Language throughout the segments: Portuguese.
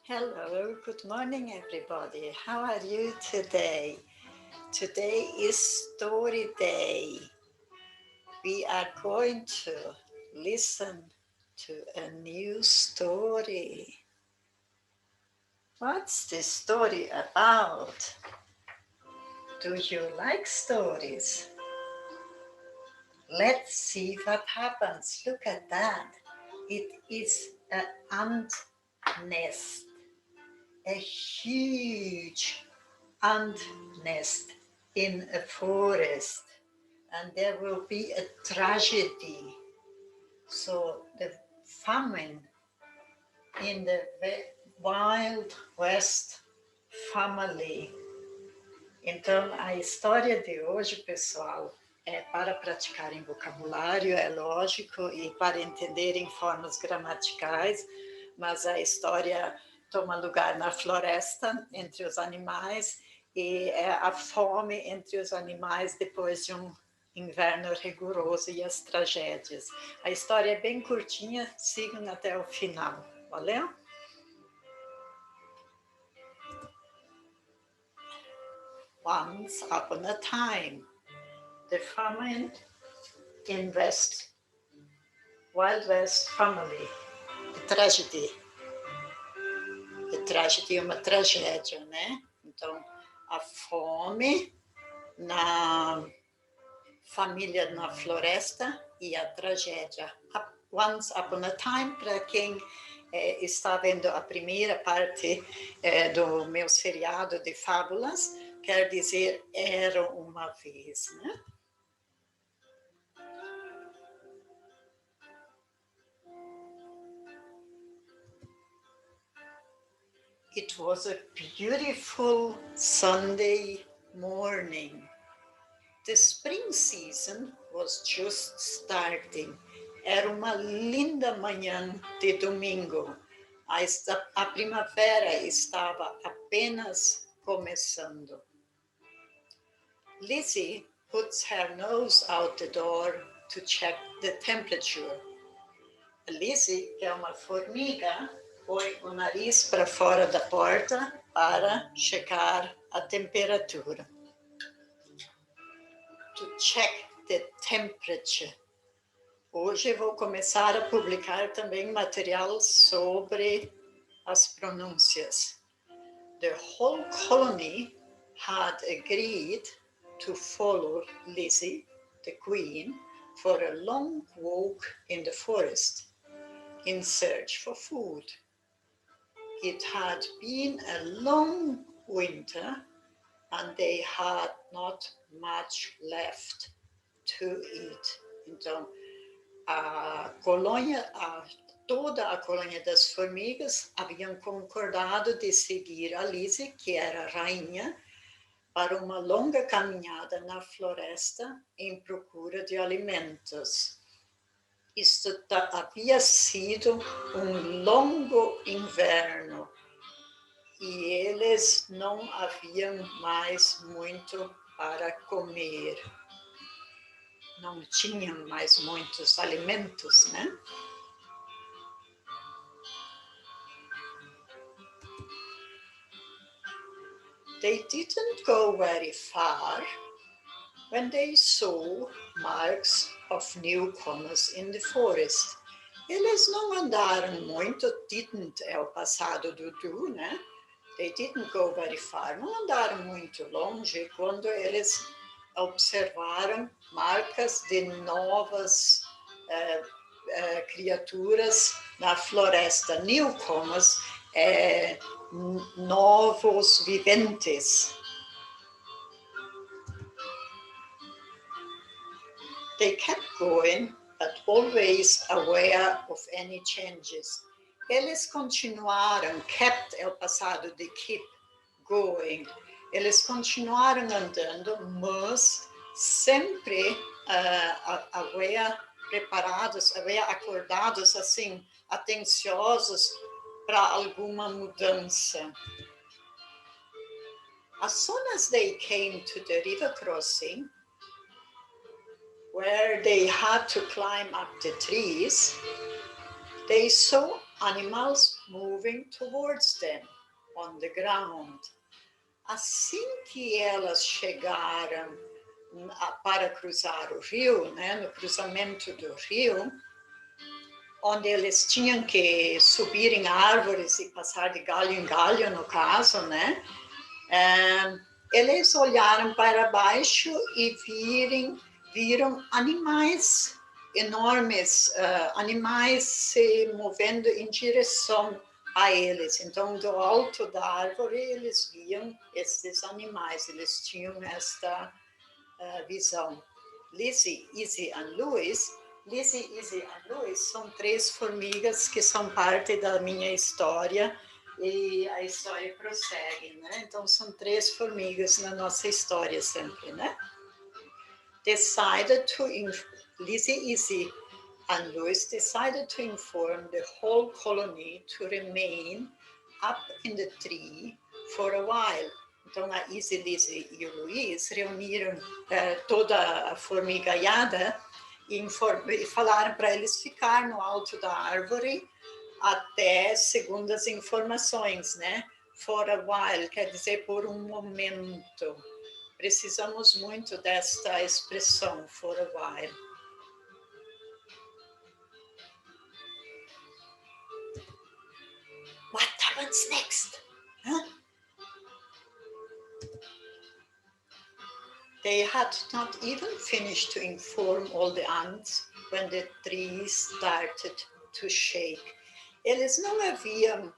Hello, good morning everybody. How are you today? Today is story day. We are going to listen to a new story. What's this story about? Do you like stories? Let's see what happens. Look at that. It is an ant nest, a huge ant nest in a forest, and there will be a tragedy. So the famine in the Wild West family. Então, a história de hoje, pessoal, é para praticarem vocabulário, é lógico, e para entenderem formas gramaticais, mas a história toma lugar na floresta, entre os animais, e é a fome entre os animais depois de um inverno rigoroso e as tragédias. A história é bem curtinha, sigam até o final. Valeu? Once upon a time, the famine in Wild West family, the tragedy. A tragedy é uma tragédia, né? Então, a fome na família na floresta e a tragédia. Once upon a time, para quem está vendo a primeira parte do meu seriado de fábulas, quer dizer era uma vez, né? It was a beautiful Sunday morning. The spring season was just starting. Era uma linda manhã de domingo. A primavera estava apenas começando. Lizzie puts her nose out the door to check the temperature. Lizzie, que é uma formiga, põe o nariz para fora da porta para checar a temperatura. To check the temperature. Hoje vou começar a publicar também material sobre as pronúncias. The whole colony had agreed to follow Lizzie, the queen, for a long walk in the forest in search for food. It had been a long winter and they had not much left to eat. Então, toda a colônia das formigas haviam concordado de seguir a Lizzie, que era a rainha, para uma longa caminhada na floresta em procura de alimentos. Isto havia sido um longo inverno e eles não haviam mais muito para comer. Não tinham mais muitos alimentos, né? They didn't go very far when they saw marks of newcomers in the forest. Eles não andaram muito, didn't é o passado do do, né? They didn't go very far, não andaram muito longe quando eles observaram marcas de novas criaturas na floresta. Newcomers, novos viventes. They kept going, but always aware of any changes. Eles continuaram, kept é o passado de keep going. Eles continuaram andando, mas sempre aware, preparados, acordados, assim, atenciosos para alguma mudança. As soon as they came to the river crossing, where they had to climb up the trees, they saw animals moving towards them on the ground. Assim que elas chegaram para cruzar o rio, né, no cruzamento do rio, onde eles tinham que subir em árvores e passar de galho em galho, no caso, né? Eles olharam para baixo e viram animais enormes, animais se movendo em direção a eles. Então, do alto da árvore, eles viam esses animais, eles tinham esta visão. Lizzie, Izzy e Louis são 3 formigas que são parte da minha história e a história prossegue, né? Então, são 3 formigas na nossa história sempre, né? Lizzie, Izzy and Louis decided to inform the whole colony to remain up in the tree for a while. Então, a Izzy, Lizzie e o Luiz reuniram toda a formigaiada e falaram para eles ficar no alto da árvore até, segundo as informações, né? For a while, quer dizer por um momento. Precisamos muito desta expressão, for a while. What happens next? Huh? They had not even finished to inform all the ants when the tree started to shake. Eles não haviam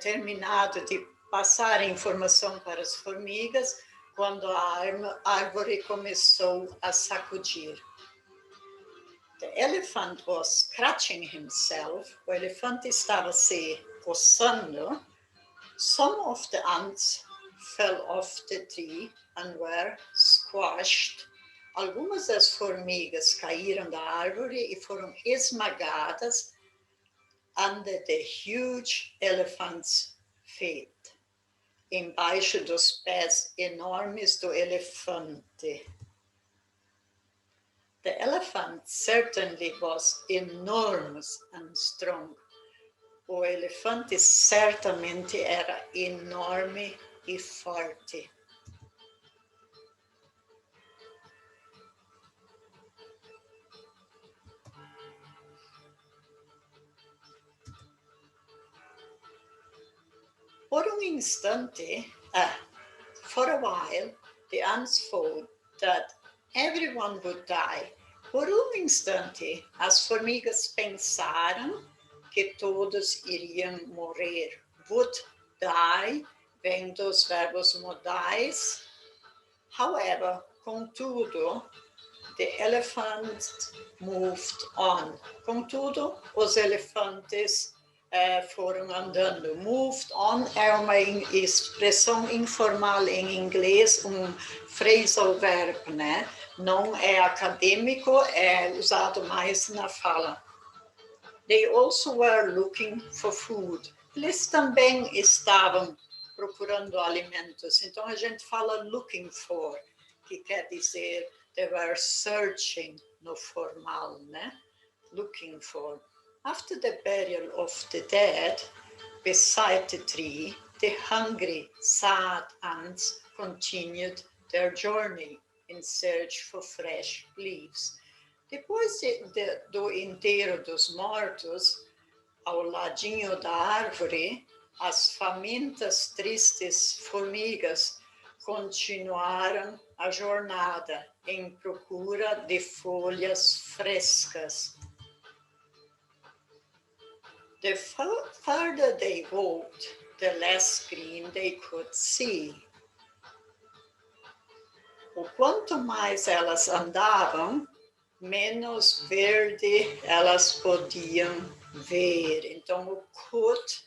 terminado de passar a informação para as formigas quando a árvore começou a sacudir. The elephant was scratching himself. O elefante estava se coçando. Some of the ants fell off the tree and were squashed. Algumas das formigas caíram da árvore e foram esmagadas under the huge elephant's feet, embaixo dos pés enormes do elefante. The elephant certainly was enormous and strong. O elefante certamente era enorme e forte. Por um instante, for a while, the ants thought that everyone would die. Por um instante, as formigas pensaram que todos iriam morrer. Would die vem dos verbos modais. However, contudo, the elephant moved on. Contudo, os elefantes foram andando. Moved on é uma expressão informal em inglês, phrasal verb, né? Não é acadêmico, é usado mais na fala. They also were looking for food. Eles também estavam procurando alimentos. Então, a gente fala looking for, que quer dizer they were searching no formal, né? Looking for. After the burial of the dead, beside the tree, the hungry, sad ants continued their journey in search for fresh leaves. Depois do enterro dos mortos, ao ladinho da árvore, as famintas, tristes formigas continuaram a jornada em procura de folhas frescas. The further they walked, the less green they could see. O quanto mais elas andavam, menos verde elas podiam ver. Então, o could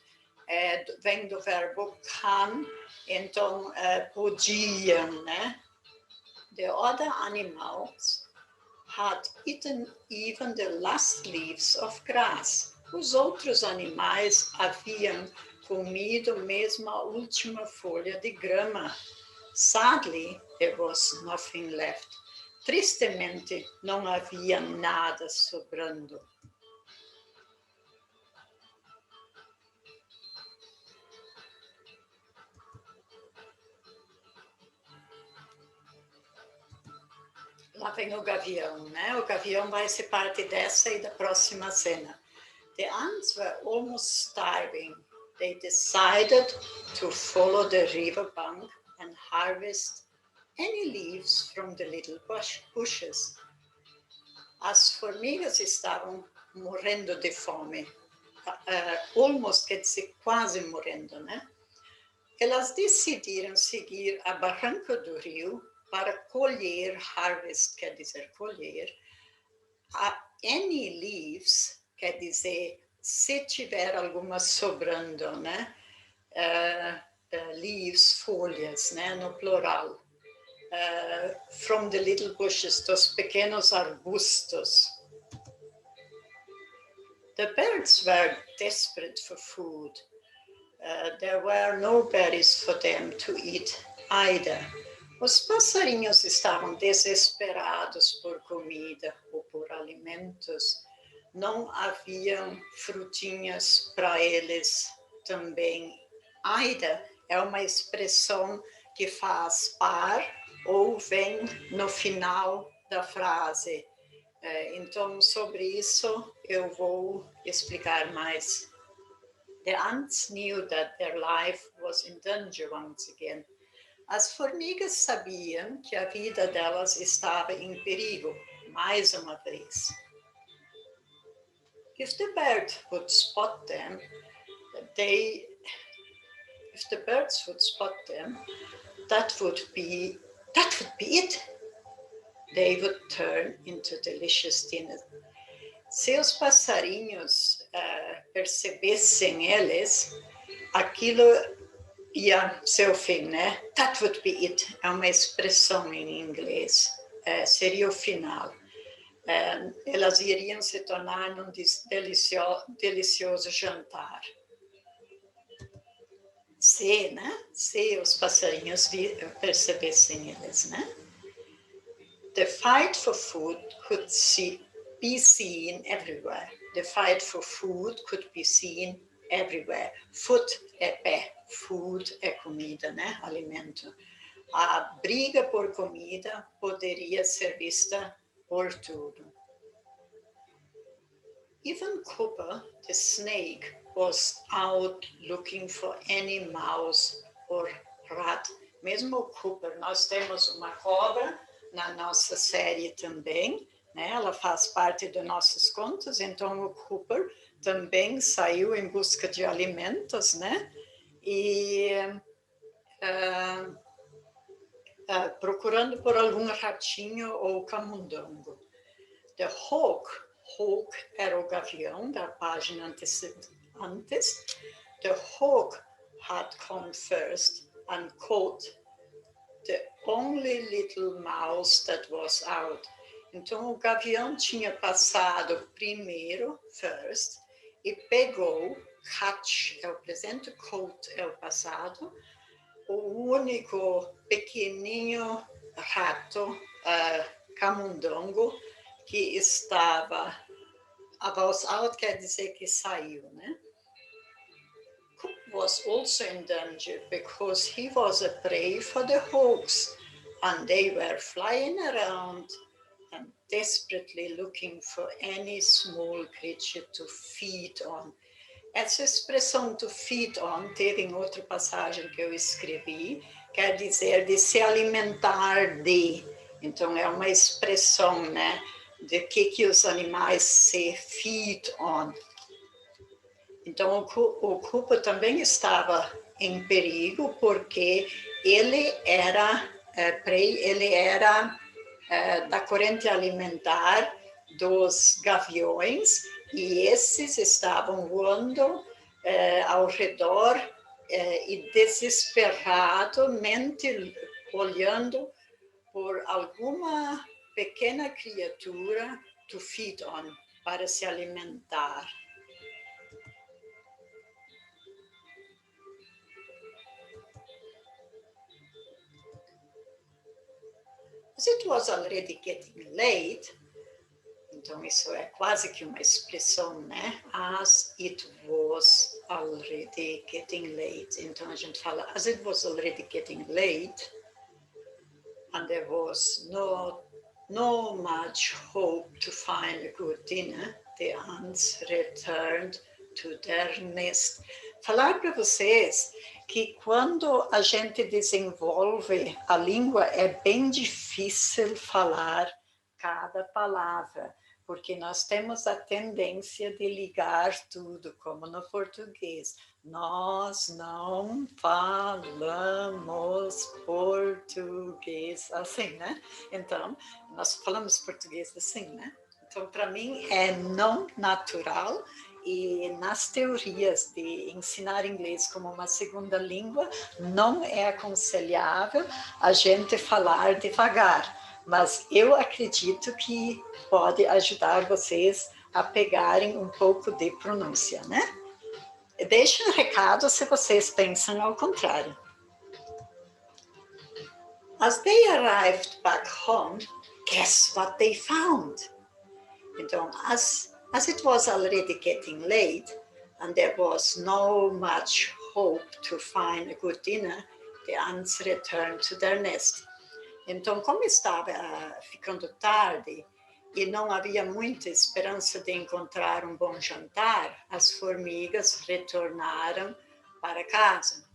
vem do verbo can, então podiam, né? The other animals had eaten even the last leaves of grass. Os outros animais haviam comido mesmo a última folha de grama. Sadly, there was nothing left. Tristemente, não havia nada sobrando. lá vem o gavião, né? O gavião vai ser parte dessa e da próxima cena. The ants were almost starving. They decided to follow the river bank and harvest any leaves from the little bushes. As formigas estavam morrendo de fome. Almost quer dizer quase morrendo, né? Elas decidiram seguir a barranca do rio para colher, harvest quer dizer colher, any leaves quer dizer se tiver alguma sobrando, né? Leaves, folhas, né? No plural. From the little bushes, dos pequenos arbustos. The birds were desperate for food. There were no berries for them to eat either. Os passarinhos estavam desesperados por comida ou por alimentos. Não haviam frutinhas para eles também. Either é uma expressão que faz par ou vem no final da frase. Então, sobre isso, eu vou explicar mais. The ants knew that their life was in danger once again. As formigas sabiam que a vida delas estava em perigo, mais uma vez. If the birds would spot them, that would be it. They would turn into delicious dinner. Se os passarinhos percebessem eles, aquilo ia ser o fim, né? That would be it. É uma expressão em inglês. Seria o final. Elas iriam se tornar num delicioso jantar. Se os passarinhos percebessem eles, né? The fight for food could be seen everywhere. The fight for food could be seen everywhere. Food é pé, food é comida, né? Alimento. A briga por comida poderia ser vista por tudo. Even Cooper, the snake, was out looking for any mouse or rat. Mesmo o Cooper, nós temos uma cobra na nossa série também, né? Ela faz parte dos nossos contos, então o Cooper também saiu em busca de alimentos, né? E procurando por algum ratinho ou camundongo. The hawk era o gavião da página antes. The hawk had come first and caught the only little mouse that was out. Então, o gavião tinha passado primeiro, first, e pegou, catch é o presente, caught é o passado, o único pequenininho rato, camundongo, que estava, a was out quer dizer que saiu, né? Cook was also in danger because he was a prey for the hawks, and they were flying around and desperately looking for any small creature to feed on. Essa expressão to feed on teve em outra passagem que eu escrevi, quer dizer de se alimentar de. Então é uma expressão, né, de que os animais se feed on. Então o Cooper também estava em perigo porque ele era da corrente alimentar dos gaviões e esses estavam voando ao redor e desesperadamente olhando por alguma pequena criatura to feed on, para se alimentar. As it was already getting late, então isso é quase que uma expressão, né? As it was already getting late. Então a gente fala, as it was already getting late, and there was no No much hope to find a good dinner, the ants returned to their nest. Falar para vocês que quando a gente desenvolve a língua é bem difícil falar cada palavra, porque nós temos a tendência de ligar tudo, como no português. Nós não falamos português, assim, né? Então, nós falamos português assim, né? Então, para mim, é não natural e nas teorias de ensinar inglês como uma segunda língua, não é aconselhável a gente falar devagar. Mas eu acredito que pode ajudar vocês a pegarem um pouco de pronúncia, né? Deixe um recado se vocês pensam ao contrário. As they arrived back home, guess what they found? Então, as it was already getting late and there was no much hope to find a good dinner, the ants returned to their nest. Então, como estava ficando tarde e não havia muita esperança de encontrar um bom jantar, as formigas retornaram para casa.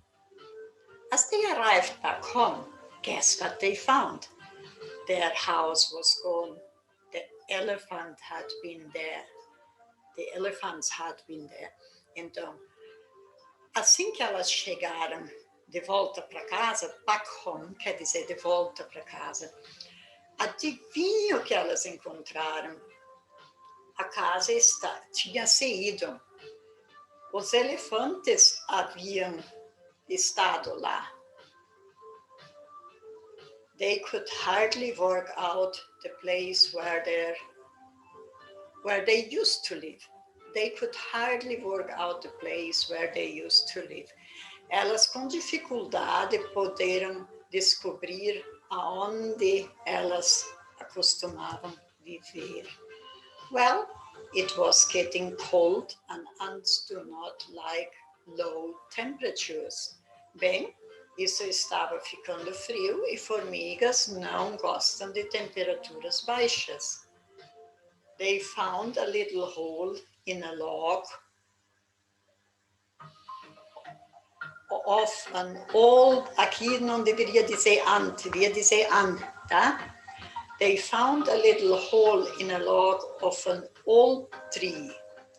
As they arrived back home, guess what they found? Their house was gone. The elephant had been there. The elephants had been there. Então, assim que elas chegaram de volta para casa, back home quer dizer de volta para casa, adivinha o que elas encontraram? A casa tinha se ido. Os elefantes haviam estado lá. They could hardly work out the place where they used to live. They could hardly work out the place where they used to live. Elas com dificuldade poderam descobrir aonde elas acostumavam viver. Well, it was getting cold and ants do not like low temperatures. Bem, isso estava ficando frio e formigas não gostam de temperaturas baixas. They found a little hole in a log of an old, aqui não deveria dizer ant, deveria dizer an, tá? They found a little hole in a log of an old tree.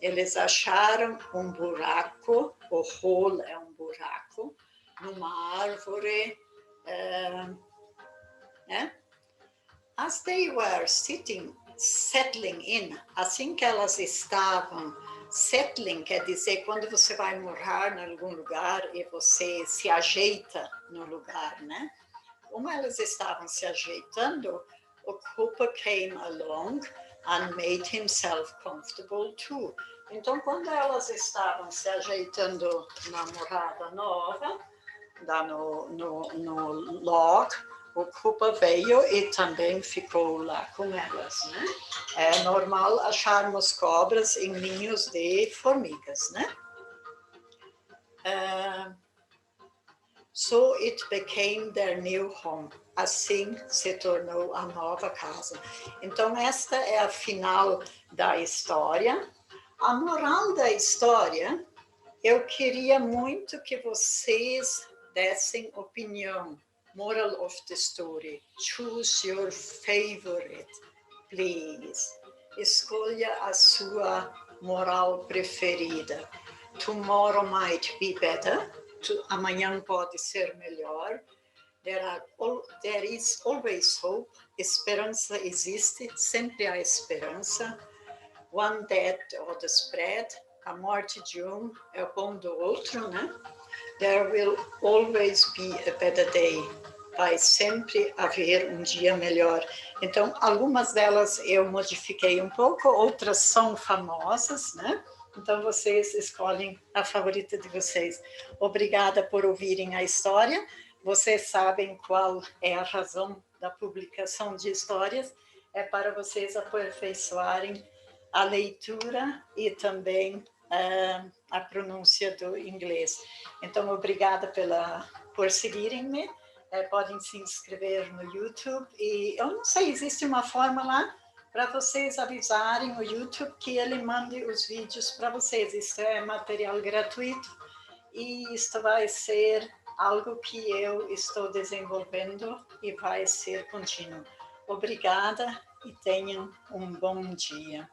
Eles acharam um buraco, o hole é um buraco, numa árvore, né? As they were settling in, assim que elas estavam, settling quer dizer quando você vai morar em algum lugar e você se ajeita no lugar, né? Como elas estavam se ajeitando, o Cooper came along and made himself comfortable too. Então, quando elas estavam se ajeitando na morada nova, no log, o Cooper veio e também ficou lá com elas, né? É normal acharmos cobras em ninhos de formigas, né? So it became their new home. Assim se tornou a nova casa. Então, esta é a final da história. A moral da história, eu queria muito que vocês dessem opinião. Moral of the story. Choose your favorite, please. Escolha a sua moral preferida. Tomorrow might be better. Amanhã pode ser melhor. There is always hope. Esperança existe, sempre há esperança. One death, the other spread. A morte de um é o pão do outro, né? There will always be a better day. Vai sempre haver um dia melhor. Então, algumas delas eu modifiquei um pouco, outras são famosas, né? Então, vocês escolhem a favorita de vocês. Obrigada por ouvirem a história. Vocês sabem qual é a razão da publicação de histórias. É para vocês aperfeiçoarem a leitura e também a pronúncia do inglês. Então, obrigada por seguirem-me. podem se inscrever no YouTube. E eu não sei, existe uma forma lá para vocês avisarem o YouTube que ele mande os vídeos para vocês. Isso é material gratuito e isto vai ser algo que eu estou desenvolvendo e vai ser contínuo. Obrigada e tenham um bom dia.